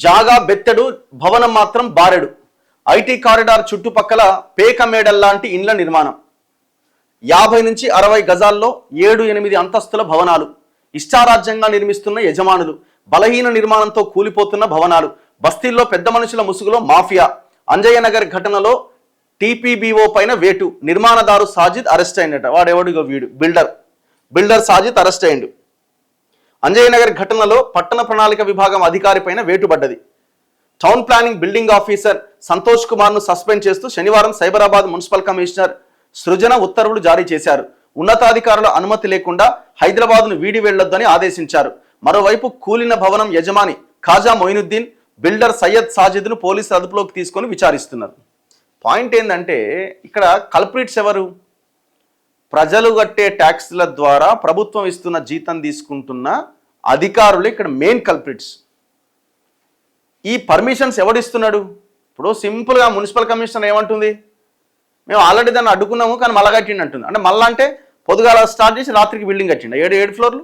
జాగా బెత్తెడు, భవనం మాత్రం బారెడు. ఐటీ కారిడార్ చుట్టుపక్కల పేక మేడల్లాంటి ఇండ్ల నిర్మాణం. 50 నుంచి 60 గజాల్లో 7-8 అంతస్తుల భవనాలు. ఇష్టారాజ్యంగా నిర్మిస్తున్న యజమానులు. బలహీన నిర్మాణంతో కూలిపోతున్న భవనాలు. బస్తీల్లో పెద్ద మనుషుల ముసుగులో మాఫియా. అంజయ్య నగర్ ఘటనలో టీపీబీఓ పైన వేటు. నిర్మాణదారు సాజిద్ అరెస్ట్ అయినట. వాడెవడిగో వీడు బిల్డర్ సాజిద్ అరెస్ట్ అయ్యిండు. అంజయ్య నగర్ ఘటనలో పట్టణ ప్రణాళిక విభాగం అధికారి పైన వేటుపడ్డది. Town planning building officer Santosh కుమార్ను సస్పెండ్ చేస్తూ శనివారం సైబరాబాద్ మున్సిపల్ కమిషనర్ సృజన ఉత్తర్వులు జారీ చేశారు. ఉన్నతాధికారుల అనుమతి లేకుండా హైదరాబాద్ను వీడి వెళ్లొద్దని ఆదేశించారు. మరోవైపు కూలిన భవనం యజమాని ఖాజా మొయినుద్దీన్, బిల్డర్ సయ్యద్ సాజిద్ను పోలీసులు అదుపులోకి తీసుకొని విచారిస్తున్నారు. పాయింట్ ఏంటంటే ఇక్కడ కల్ప్రిట్స్ ఎవరు? ప్రజలు కట్టే ట్యాక్స్ల ద్వారా ప్రభుత్వం ఇస్తున్న జీతం తీసుకుంటున్న అధికారులు ఇక్కడ మెయిన్ కల్ప్రిట్స్. ఈ పర్మిషన్స్ ఎవడిస్తున్నాడు? ఇప్పుడు సింపుల్గా మున్సిపల్ కమిషనర్ ఏమంటుంది, మేము ఆల్రెడీ దాన్ని అడ్డుకున్నాము కానీ మళ్ళా కట్టిండి అంటుంది. అంటే మళ్ళా అంటే పొద్దుగాల స్టార్ట్ చేసి రాత్రికి బిల్డింగ్ కట్టిండి. 7 ఫ్లోర్లు.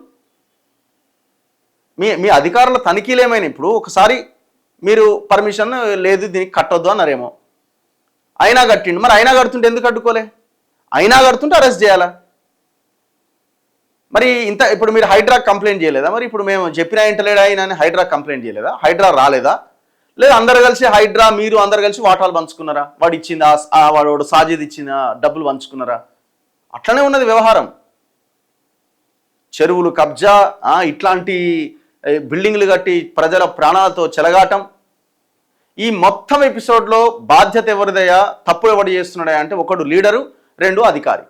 మీ అధికారుల తనిఖీలు ఏమైనా? ఇప్పుడు ఒకసారి మీరు పర్మిషన్ లేదు దీనికి కట్టొద్దు అన్నారేమో, అయినా కట్టిండు. మరి అయినా కడుతుంటే ఎందుకు అడ్డుకోలే? అయినా కడుతుంటే అరెస్ట్ చేయాలా? మరి ఇప్పుడు మీరు హైడ్రా కంప్లైంట్ చేయలేదా? మరి ఇప్పుడు మేము చెప్పినా ఇంటలేడా అయినా అని హైడ్రా కంప్లైంట్ చేయలేదా? హైడ్రా రాలేదా? లేదా అందరు కలిసి హైడ్రా మీరు అందరు కలిసి వాటాలు పంచుకున్నారా? వాడు ఇచ్చిందా, వాడు సాజిద్ ఇచ్చిన డబ్బులు పంచుకున్నారా? అట్లనే ఉన్నది వ్యవహారం. చెరువులు కబ్జా, ఇట్లాంటి బిల్డింగ్లు కట్టి ప్రజల ప్రాణాలతో చెలగాటం. ఈ మొత్తం ఎపిసోడ్లో బాధ్యత ఎవరిదయా, తప్పు ఎవడు చేస్తున్నాడా అంటే ఒకడు లీడరు, 2 అధికారి.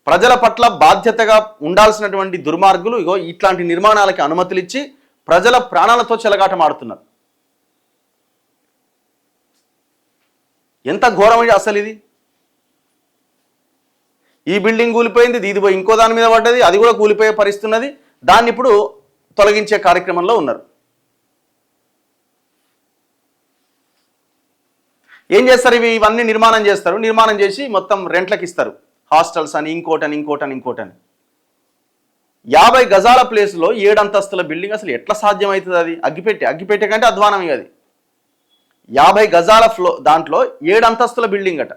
ప్రజల పట్ల బాధ్యతగా ఉండాల్సినటువంటి దుర్మార్గులు ఇగో ఇట్లాంటి నిర్మాణాలకి అనుమతులు ఇచ్చి ప్రజల ప్రాణాలతో చెలగాటం ఆడుతున్నారు. ఎంత ఘోరమైన అసలు ఇది. ఈ బిల్డింగ్ కూలిపోయింది, ఇది పోయి ఇంకో దాని మీద పడ్డది, అది కూడా కూలిపోయే పరిస్థితి ఉన్నది. దాన్ని ఇప్పుడు తొలగించే కార్యక్రమంలో ఉన్నారు. ఏం చేస్తారు? ఇవన్నీ నిర్మాణం చేస్తారు. నిర్మాణం చేసి మొత్తం రెంట్లకు ఇస్తారు. హాస్టల్స్ అని ఇంకోటని 50 గజాల ప్లేస్లో 7 అంతస్తుల బిల్డింగ్ అసలు ఎట్లా సాధ్యమవుతుంది? అది అగ్గిపెట్టే కంటే అధ్వానం. అది 50 గజాల దాంట్లో 7 అంతస్తుల బిల్డింగ్ అట.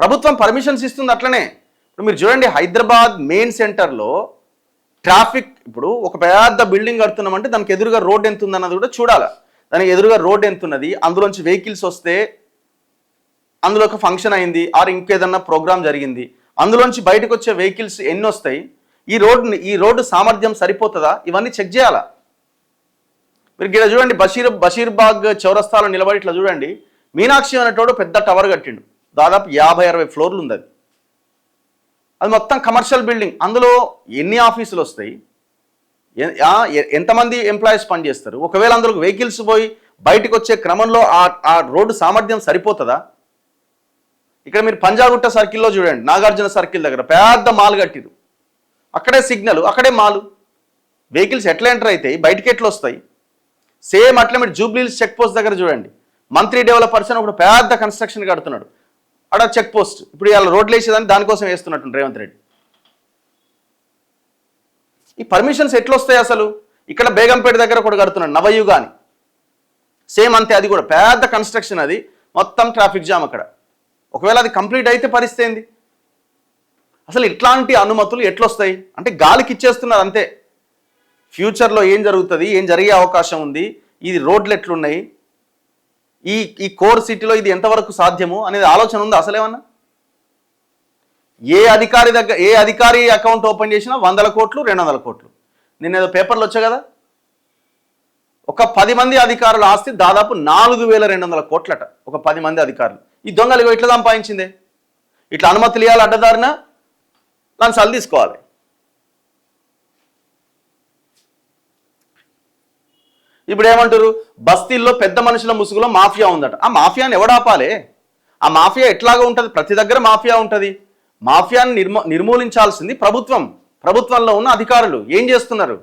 ప్రభుత్వం పర్మిషన్స్ ఇస్తుంది. అట్లనే ఇప్పుడు మీరు చూడండి, హైదరాబాద్ మెయిన్ సెంటర్లో ట్రాఫిక్, ఇప్పుడు ఒక పెద్ద బిల్డింగ్ కడుతున్నామంటే దానికి ఎదురుగా రోడ్ ఎంత ఉందన్నది కూడా చూడాలి. దానికి ఎదురుగా రోడ్ ఎంత ఉన్నది, అందులోంచి వెహికల్స్ వస్తే, అందులో ఒక ఫంక్షన్ అయింది ఆర్ ఇంకేదన్నా ప్రోగ్రామ్ జరిగింది, అందులోంచి బయటకు వచ్చే వెహికల్స్ ఎన్ని వస్తాయి, ఈ రోడ్డు సామర్థ్యం సరిపోతుందా, ఇవన్నీ చెక్ చేయాలా. మీరు ఇక్కడ చూడండి, బషీర్బాగ్ చౌరస్తాలో నిలబడి ఇట్లా చూడండి, మీనాక్షి అనేటోడు పెద్ద టవర్ కట్టిండు. దాదాపు 50-60 ఫ్లోర్లు ఉంది. అది మొత్తం కమర్షియల్ బిల్డింగ్. అందులో ఎన్ని ఆఫీసులు వస్తాయి, ఎంతమంది ఎంప్లాయీస్ పనిచేస్తారు, ఒకవేళ అందులో వెహికల్స్ పోయి బయటకు వచ్చే క్రమంలో ఆ రోడ్డు సామర్థ్యం సరిపోతుందా? ఇక్కడ మీరు పంజాగుట్ట సర్కిల్లో చూడండి, నాగార్జున సర్కిల్ దగ్గర పెద్ద మాల్ కట్టిరు. అక్కడే సిగ్నల్, అక్కడే మాలు. వెహికల్స్ ఎట్లా ఎంటర్ అవుతాయి, బయటికి ఎట్లా వస్తాయి? సేమ్ అట్లా మీరు జూబ్లీహిల్స్ చెక్ పోస్ట్ దగ్గర చూడండి, మంత్రి డెవలపర్స్ అని ఒకటి పెద్ద కన్స్ట్రక్షన్ కడుతున్నాడు. అక్కడ చెక్ పోస్ట్ ఇప్పుడు ఇవాళ రోడ్లు వేసేదాన్ని దానికోసం వేస్తున్నట్టు రేవంత్ రెడ్డి. ఈ పర్మిషన్స్ ఎట్లా వస్తాయి అసలు? ఇక్కడ బేగంపేట దగ్గర ఒకటి కడుతున్నాడు నవయుగ అని, సేమ్ అంతే. అది కూడా పెద్ద కన్స్ట్రక్షన్, అది మొత్తం ట్రాఫిక్ జామ్ అక్కడ. ఒకవేళ అది కంప్లీట్ అయితే పరిస్థితి ఏంది? అసలు ఇట్లాంటి అనుమతులు ఎట్లొస్తాయి అంటే గాలికి ఇచ్చేస్తున్నారు అంతే. ఫ్యూచర్లో ఏం జరుగుతుంది, ఏం జరిగే అవకాశం ఉంది, ఇది రోడ్లు ఎట్లున్నాయి, ఈ కోర్ సిటీలో ఇది ఎంతవరకు సాధ్యము అనేది ఆలోచన ఉందా అసలేమన్నా? ఏ అధికారి అకౌంట్ ఓపెన్ చేసినా 100 కోట్లు 200 కోట్లు. నిన్న ఏదో పేపర్లు వచ్చాయి కదా, ఒక 10 మంది అధికారుల ఆస్తి దాదాపు 4200 కోట్లట. ఒక 10 మంది అధికారులు. ఈ దొంగలు ఇట్లా సంపాదించిందే, ఇట్లా అనుమతులు ఇవ్వాలి అడ్డదారిన, దాన్ని సలు తీసుకోవాలి. ఇప్పుడు ఏమంటారు, బస్తీల్లో పెద్ద మనుషుల ముసుగులో మాఫియా ఉందట. ఆ మాఫియాని ఎవడాపాలే? ఆ మాఫియా ఎట్లాగా ఉంటుంది? ప్రతి దగ్గర మాఫియా ఉంటుంది. మాఫియాని నిర్మూలించాల్సింది ప్రభుత్వంలో ఉన్న అధికారులు ఏం చేస్తున్నారు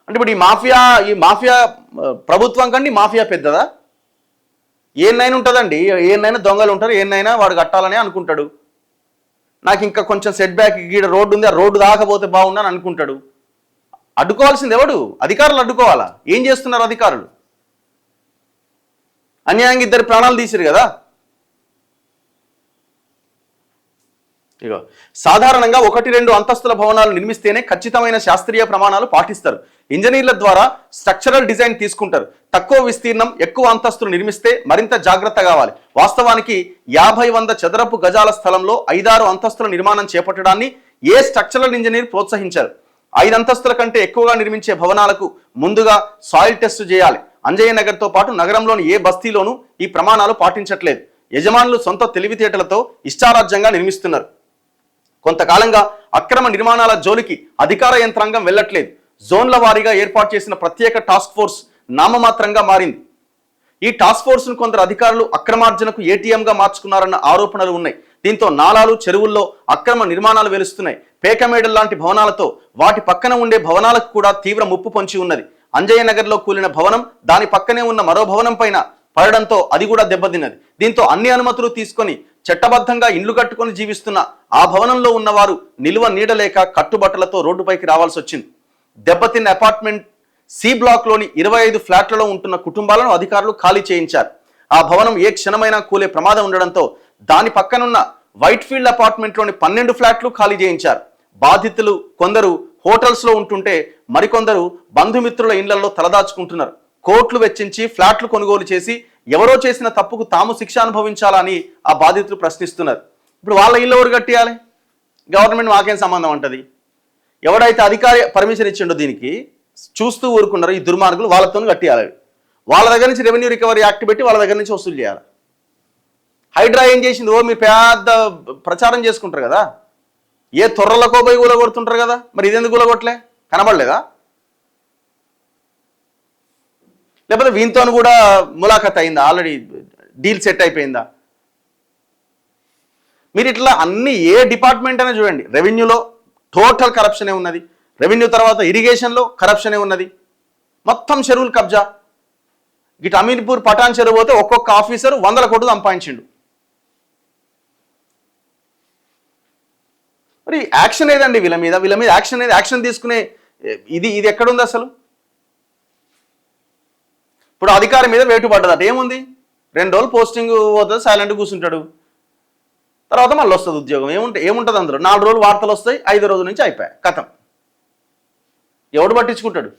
అంటే ఇప్పుడు ఈ మాఫియా ప్రభుత్వం కంటే మాఫియా పెద్దదా? ఏన్నైనా ఉంటుందండి, ఏన్నైనా దొంగలు ఉంటారు, ఏన్నైనా వాడు కట్టాలని అనుకుంటాడు. నాకు ఇంకా కొంచెం సెట్ బ్యాక్ గీడ రోడ్డు ఉంది, ఆ రోడ్డు దాకపోతే బాగుండని అనుకుంటాడు. అడ్డుకోవాల్సింది ఎవడు? అధికారులు అడ్డుకోవాలా? ఏం చేస్తున్నారు అధికారులు? అన్యాయంగా ఇద్దరు ప్రాణాలు తీసిరు కదా. ఇగో సాధారణంగా 1-2 అంతస్తుల భవనాలు నిర్మిస్తేనే ఖచ్చితమైన శాస్త్రీయ ప్రమాణాలు పాటిస్తారు. ఇంజనీర్ల ద్వారా స్ట్రక్చరల్ డిజైన్ తీసుకుంటారు. తక్కువ విస్తీర్ణం ఎక్కువ అంతస్తులు నిర్మిస్తే మరింత జాగ్రత్త కావాలి. వాస్తవానికి 50-100 చదరపు గజాల స్థలంలో 5-6 అంతస్తుల నిర్మాణం చేపట్టడాన్ని ఏ స్ట్రక్చరల్ ఇంజనీర్ ప్రోత్సహించారు. 5 అంతస్తుల కంటే ఎక్కువగా నిర్మించే భవనాలకు ముందుగా సాయిల్ టెస్ట్ చేయాలి. అంజయ్య నగర్తో పాటు నగరంలోని ఏ బస్తీలోనూ ఈ ప్రమాణాలు పాటించట్లేదు. యజమానులు సొంత తెలివితేటలతో ఇష్టారాజ్యంగా నిర్మిస్తున్నారు. కొంతకాలంగా అక్రమ నిర్మాణాల జోలికి అధికార యంత్రాంగం వెళ్లట్లేదు. జోన్ల వారీగా ఏర్పాటు చేసిన ప్రత్యేక టాస్క్ ఫోర్స్ నామమాత్రంగా మారింది. ఈ టాస్క్ ఫోర్స్ ను కొందరు అధికారులు అక్రమార్జనకు ఏటీఎంగా మార్చుకున్నారన్న ఆరోపణలు ఉన్నాయి. దీంతో నాలాలు చెరువుల్లో అక్రమ నిర్మాణాలు వెలుస్తున్నాయి. పేకమేడల్ లాంటి భవనాలతో వాటి పక్కన ఉండే భవనాలకు కూడా తీవ్ర ముప్పు పొంచి ఉన్నది. అంజయ్య నగర్లో కూలిన భవనం దాని పక్కనే ఉన్న మరో భవనం పైన పడడంతో అది కూడా దెబ్బతిన్నది. దీంతో అన్ని అనుమతులు తీసుకొని చట్టబద్ధంగా ఇండ్లు కట్టుకొని జీవిస్తున్న ఆ భవనంలో ఉన్నవారు నిలువ నీడలేక కట్టుబట్టలతో రోడ్డుపైకి రావాల్సి వచ్చింది. దెబ్బతిన్న అపార్ట్మెంట్ సి బ్లాక్ లోని 25 ఫ్లాట్లలో ఉంటున్న కుటుంబాలను అధికారులు ఖాళీ చేయించారు. ఆ భవనం ఏ క్షణమైనా కూలే ప్రమాదం ఉండడంతో దాని పక్కనున్న వైట్ ఫీల్డ్ అపార్ట్మెంట్ లోని 12 ఫ్లాట్లు ఖాళీ చేయించారు. బాధితులు కొందరు హోటల్స్ లో ఉంటుంటే మరికొందరు బంధుమిత్రుల ఇళ్లలో తలదాచుకుంటున్నారు. కోట్లు వెచ్చించి ఫ్లాట్లు కొనుగోలు చేసి ఎవరో చేసిన తప్పుకు తాము శిక్ష అనుభవించాలని ఆ బాధితులు ప్రశ్నిస్తున్నారు. ఇప్పుడు వాళ్ళ ఇల్లు ఎవరు కట్టియాలి? గవర్నమెంట్ మాకేం సంబంధం అంటది? ఎవడైతే అధికారి పర్మిషన్ ఇచ్చిండో దీనికి చూస్తూ ఊరుకున్నారు ఈ దుర్మార్గులు, వాళ్ళతో కట్టియాలి. వాళ్ళ దగ్గర నుంచి రెవెన్యూ రికవరీ యాక్ట్ పెట్టి వాళ్ళ దగ్గర నుంచి వసూలు చేయాలి. హైడ్రా ఏం చేసింది? మీరు పెద్ద ప్రచారం చేసుకుంటారు కదా, ఏ తొర్రలకో పోయి కూలగొడుతుంటారు కదా, మరి ఇదెందుకు కూలగొట్టలే? కనబడలేదా? లేకపోతే వీంతో కూడా ములాఖత్ అయిందా? ఆల్రెడీ డీల్ సెట్ అయిపోయిందా? మీరు ఇట్లా అన్ని ఏ డిపార్ట్మెంట్ అయినా చూడండి, రెవెన్యూలో టోటల్ కరప్షనే ఉన్నది. రెవెన్యూ తర్వాత ఇరిగేషన్లో కరప్షనే ఉన్నది. మొత్తం చెరువులు కబ్జా. ఇటు అమీర్పూర్ పటాన్ చెరువు పోతే ఒక్కొక్క ఆఫీసర్ 100 కోట్లు సంపాదించిండు. మరి యాక్షన్ ఏదండి వీళ్ళ మీద యాక్షన్ ఏది? యాక్షన్ తీసుకునే ఇది ఎక్కడుంది అసలు? ఇప్పుడు అధికారి మీద వేటు పడ్డదట, ఏముంది? 2 రోజులు పోస్టింగ్ పోతుంది, సైలెంట్ కూర్చుంటాడు, తర్వాత మళ్ళీ వస్తుంది ఉద్యోగం. ఏముంటుంది అందులో? 4 రోజులు వార్తలు వస్తాయి, 5వ రోజు నుంచి అయిపోయాయి, కథం. ఎవడు పట్టించుకుంటాడు?